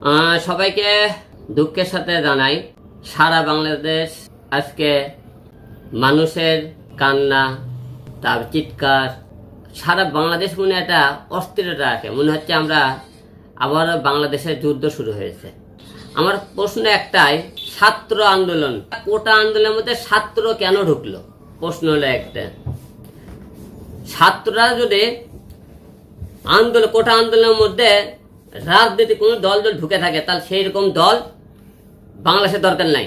সবাইকে দুঃখের সাথে জানাই, সারা বাংলাদেশ আজকে মানুষের কান্না, তার চিৎকার, সারা বাংলাদেশ মনে একটা অস্থিরতা আছে। মনে হচ্ছে আমরা আবারও বাংলাদেশের যুদ্ধ শুরু হয়েছে। আমার প্রশ্ন একটাই, ছাত্র আন্দোলন, কোটা আন্দোলনের মধ্যে ছাত্র কেন ঢুকলো? প্রশ্ন হলো একটা, ছাত্ররা যদি কোটা আন্দোলনের মধ্যে রাজনীতি কোনো দল ঢুকে থাকে, তাহলে সেই রকম দল বাংলাদেশের দরকার নাই।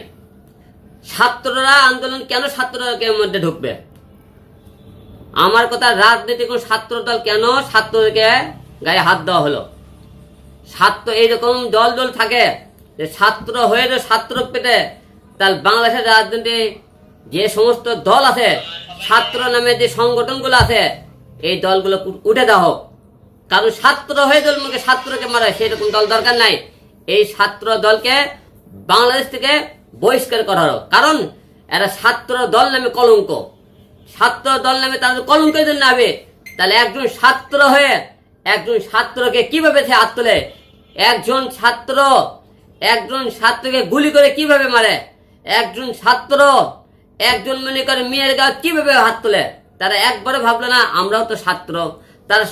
ছাত্ররা আন্দোলন কেন ছাত্রদের মধ্যে ঢুকবে? আমার কথা, রাজনীতি কোন ছাত্র দল কেন ছাত্রদেরকে গায়ে হাত দেওয়া হলো? ছাত্র এইরকম দল থাকে যে ছাত্র হয়ে ছাত্র পেতে, তাহলে বাংলাদেশের রাজনীতি যে সমস্ত দল আছে, ছাত্র নামে যে সংগঠনগুলো আছে, এই দলগুলো উঠে দেওয়া হোক। কারণ ছাত্র হয়ে মুখে ছাত্রকে মারে, সেরকম দল দরকার নাই। এই ছাত্র দলকে বাংলাদেশ থেকে বহিষ্কার করা হোক। কারণ এরা ছাত্র দল নামে কলঙ্ক, ছাত্র দল নামে তাদের কলঙ্ক জন্য হবে। তাহলে একজন ছাত্র হয়ে একজন ছাত্রকে কিভাবে সে হাত তোলে? একজন ছাত্রকে গুলি করে কিভাবে মারে? একজন ছাত্র একজন মনে করে মেয়ের গায়ে কিভাবে হাত তোলে? তারা একবারে ভাবলো না আমরাও তো ছাত্র। তারা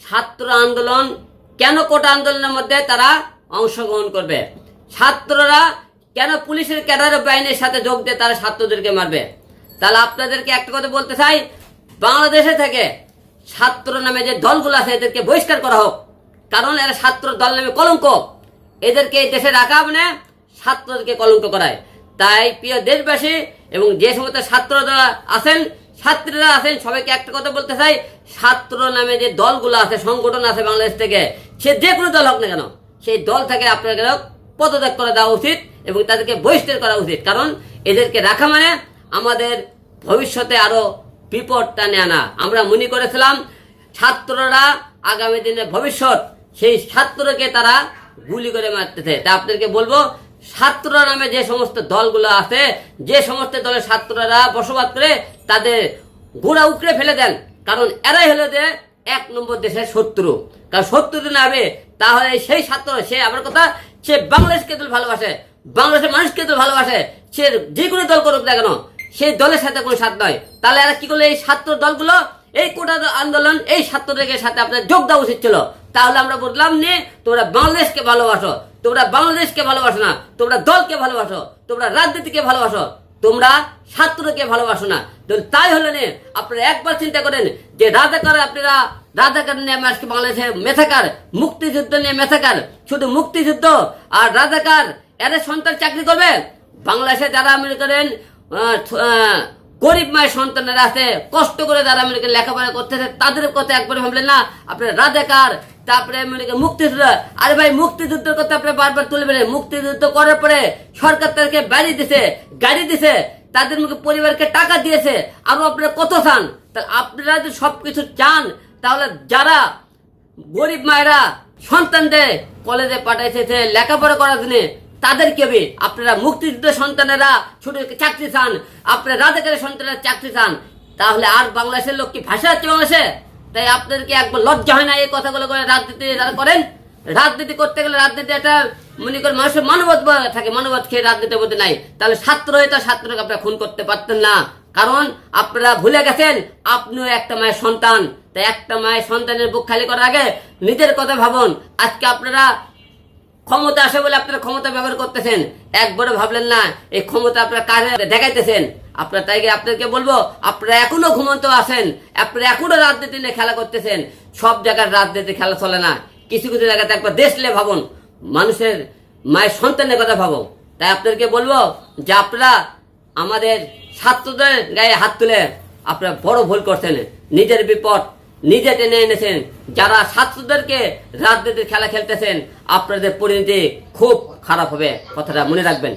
ছাত্র আন্দোলন কেন কোটা আন্দোলনের মধ্যে তারা অংশগ্রহণ করবে? ছাত্ররা কেন পুলিশের ক্যাডার বাহিনীর সাথে যোগ দিয়ে তারা ছাত্রদেরকে মারবে? তাহলে আপনাদেরকে একটা কথা বলতে চাই, বাংলাদেশে থেকে ছাত্র নামে যে দলগুলো আছে এদেরকে বহিষ্কার করা হোক। কারণ এরা ছাত্র দল নামে কলঙ্ক, এদেরকে এই দেশে রাখা মানে ছাত্রদেরকে কলঙ্ক করায়। তাই প্রিয় দেশবাসী এবং যে সমস্ত ছাত্ররা আছেন সবাইকে একটা কথা বলতে চাই, ছাত্র নামে যে দলগুলো আছে, সংগঠন আছে বাংলাদেশ থেকে, সে যে কোনো দল হোক না কেন, সেই দল থেকে আপনাদের পদত্যাগ করে দেওয়া উচিত এবং তাদেরকে বহিষ্কার করা উচিত। কারণ এদেরকে রাখা মানে আমাদের ভবিষ্যতে আরো বিপদ টানে আনা। আমরা মনে করেছিলাম ছাত্ররা আগামী দিনে ভবিষ্যৎ, সেই ছাত্রকে তারা গুলি করে মারতেছে। তা আপনাদেরকে বলবো, ছাত্র নামে যে সমস্ত দলগুলো আছে, যে সমস্ত দলের ছাত্ররা বসবাস করে, তাদের গোড়া উকড়ে ফেলে দেন। কারণ এরাই হলো যে 1 নম্বর দেশের শত্রু। কারণ শত্রু যদি না হবে, তাহলে সেই ছাত্র, সে আমার কথা, সে বাংলাদেশকে দল ভালোবাসে, বাংলাদেশের মানুষকে দল ভালোবাসে, সে যে কোনো দল করুক না কেন, সেই দলের সাথে কোনো সাথ নয়। তাহলে এরা কি করলো? এই ছাত্র দলগুলো এই কোটা আন্দোলন, এই ছাত্রদের সাথে আপনার যোগ দেওয়া উচিত ছিল। তাহলে আমরা বললাম নে, তোমরা বাংলাদেশকে ভালোবাসো, তোমরা বাংলাদেশকে ভালোবাসো না, তোমরা দলকে ভালোবাসো, তোমরা রাজনীতিকে ভালোবাসো, তোমরা ছাত্রকে ভালোবাসো না। তাই হলো নে, আপনারা একবার চিন্তা করেন যে রাজাকার নিয়ে আজকে বাংলাদেশে মেথাকার, মুক্তিযুদ্ধ নিয়ে মেথাকার, শুধু মুক্তিযুদ্ধ আর রাজাকার, এদের সন্তান চাকরি করবে? বাংলাদেশে যারা মনে করেন গরিব মায়ের সন্তানেরা আছে, কষ্ট করে যারা মনে করেন লেখাপড়া করতেছে, তাদের কথা একবারে ভাবলেন না। আপনার রাজাকার, তারপরে মুক্তিযুদ্ধ, আরে ভাই মুক্তিযুদ্ধের কথা আপনি বারবার তুলবেন। মুক্তিযুদ্ধ করার পরে সরকার তাদেরকে বাড়ি দিছে, গাড়ি দিছে, তাদের মুখে পরিবারকে টাকা দিয়েছে, আরো আপনারা কত চান? আপনারা যদি সবকিছু চান, তাহলে যারা গরিব মায়েরা সন্তানদের কলেজে পাঠাইছে লেখাপড়া করার জন্য, তাদের কেবে আপনারা মুক্তিযুদ্ধের সন্তানেরা শুধু চাকরি চান, আপনারা রাজাকারের সন্তানেরা চাকরি চান, তাহলে আর বাংলাদেশের লোক কি ভাষা হচ্ছে বাংলাদেশে? তাই আপনাদেরকে একবার লজ্জা হয় না এই কথাগুলো করে? রাজনীতি যারা করেন, রাজনীতি করতে গেলে রাজনীতি একটা মনে করেন মানুষের মানবত থাকে, মানবত খেয়ে রাজনীতির মধ্যে নাই। তাহলে ছাত্র হয়ে তো ছাত্রকে আপনারা খুন করতে পারতেন না। কারণ আপনারা ভুলে গেছেন আপনিও একটা মায়ের সন্তান। তাই একটা মায়ের সন্তানের বুক খালি করার আগে নিজের কথা ভাবুন। আজকে আপনারা ক্ষমতা আসে বলে আপনারা ক্ষমতা ব্যবহার করতেছেন, একবারও ভাবলেন না এই ক্ষমতা আপনারা কাজে দেখাইতেছেন। আপনার তাই আপনাদেরকে বলবো, আপনারা এখনো ঘুমন্ত আছেন, আপনারা এখনো রাজনীতি নিয়ে খেলা করতেছেন। সব জায়গার রাজনীতি খেলা চলে না, কিছু কিছু জায়গাতে একবার দেশ নিয়ে ভাবুন, মানুষের মায়ের সন্তানের কথা ভাবো। তাই আপনাদেরকে বলবো যে আপনারা আমাদের ছাত্রদের গায়ে হাত তুলে আপনারা বড় ভুল করছেন, নিজের বিপদ নিজে টেনে এনেছেন। যারা ছাত্রদেরকে রাজনীতির খেলা খেলতেছেন, আপনাদের পরিণতি খুব খারাপ হবে, কথাটা মনে রাখবেন।